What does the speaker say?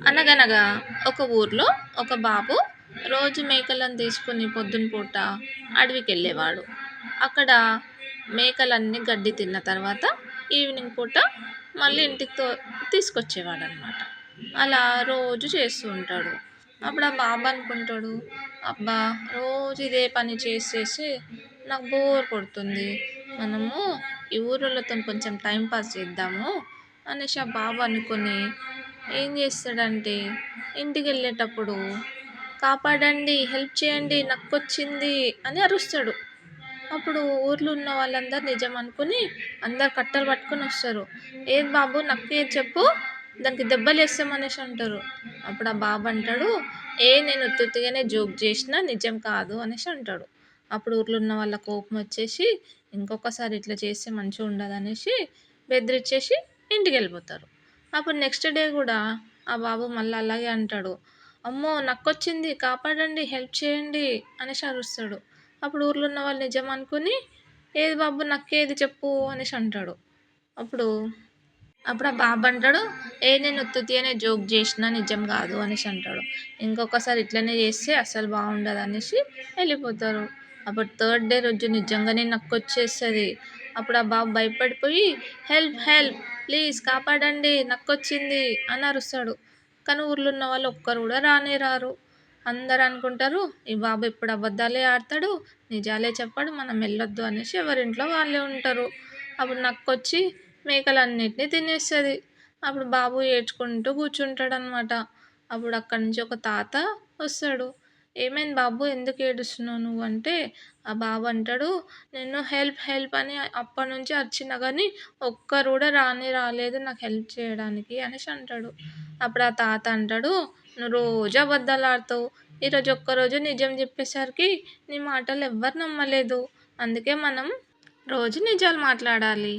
అనగనగా ఒక ఊర్లో ఒక బాబు రోజు మేకలను తీసుకుని పొద్దున పూట అడవికెళ్ళేవాడు. అక్కడ మేకలన్నీ గడ్డి తిన్న తర్వాత ఈవినింగ్ పూట మళ్ళీ ఇంటికి తీసుకొచ్చేవాడనమాట. అలా రోజు చేస్తూ ఉంటాడు. అప్పుడు ఆ బాబు అనుకుంటాడు, అబ్బా! రోజు ఇదే పని చేసేసి నాకు బోర్ కొడుతుంది. మనము ఈ ఊరోళ్ళతోని కొంచెం టైం పాస్ చేద్దాము అనేసి ఆ బాబు అనుకుని ఏం చేస్తాడంటే ఇంటికెళ్ళేటప్పుడు కాపాడండి, హెల్ప్ చేయండి, నక్కొచ్చింది అని అరుస్తాడు. అప్పుడు ఊర్లో ఉన్న వాళ్ళందరూ నిజం అనుకుని అందరు కట్టెలు పట్టుకొని వస్తారు. ఏది బాబు నక్కేది చెప్పు, దానికి దెబ్బలేస్తాం అనేసి అంటారు. అప్పుడు ఆ బాబు అంటాడు, నేను ఉత్తుత్తిగానే జోక్ చేసిన నిజం కాదు అనేసి అంటాడు. అప్పుడు ఊర్లో ఉన్న వాళ్ళ కోపం వచ్చేసి ఇంకొకసారి ఇట్లా చేస్తే మంచిగా ఉండదు అనేసి బెదిరించేసి ఇంటికి వెళ్ళిపోతారు. అప్పుడు నెక్స్ట్ డే కూడా ఆ బాబు మళ్ళీ అలాగే అంటాడు. అమ్మో నక్కొచ్చింది, కాపాడండి, హెల్ప్ చేయండి అనేసి అరుస్తాడు. అప్పుడు ఊర్లో ఉన్న వాళ్ళు నిజం అనుకుని ఏది బాబు నక్కేది చెప్పు అనేసి అంటాడు. అప్పుడు అప్పుడు ఆ బాబు అంటాడు, నేను ఉత్తుత్తిగానే జోక్ చేసిన నిజం కాదు అనేసి అంటాడు. ఇంకొకసారి ఇట్లనే చేస్తే అస్సలు బాగుండదు అనేసి వెళ్ళిపోతారు. అప్పుడు థర్డ్ డే రోజు నిజంగానే నక్కొచ్చేస్తుంది. అప్పుడు ఆ బాబు భయపడిపోయి హెల్ప్ హెల్ప్ ప్లీజ్ కాపాడండి నక్కొచ్చింది అని అరుస్తాడు. కానీ ఊర్లో ఉన్న వాళ్ళు ఒక్కరు కూడా రానే రారు. అందరు అనుకుంటారు ఈ బాబు ఎప్పుడు అబద్ధాలే ఆడతాడు, నిజాలే చెప్పాడు, మనం వెళ్ళొద్దు అనేసి ఎవరింట్లో వాళ్ళే ఉంటారు. అప్పుడు నక్కొచ్చి మేకలన్నిటిని తినేస్తుంది. అప్పుడు బాబు ఏడ్చుకుంటూ కూర్చుంటాడనమాట. అప్పుడు అక్కడి నుంచి ఒక తాత వస్తాడు. ఏమైంది బాబు, ఎందుకు ఏడుస్తున్నావు నువ్వు అంటే ఆ బాబు అంటాడు, నేను హెల్ప్ హెల్ప్ అని అప్పటి నుంచి అరిచినా కానీ ఒక్కరు కూడా రానే రాలేదు నాకు హెల్ప్ చేయడానికి అనేసి అంటాడు. అప్పుడు ఆ తాత అంటాడు, నువ్వు రోజు అబద్ధాలు ఆడతావు, ఈరోజు ఒక్కరోజు నిజం చెప్పేసరికి నీ మాటలు ఎవ్వరు నమ్మలేదు. అందుకే మనం రోజు నిజాలు మాట్లాడాలి.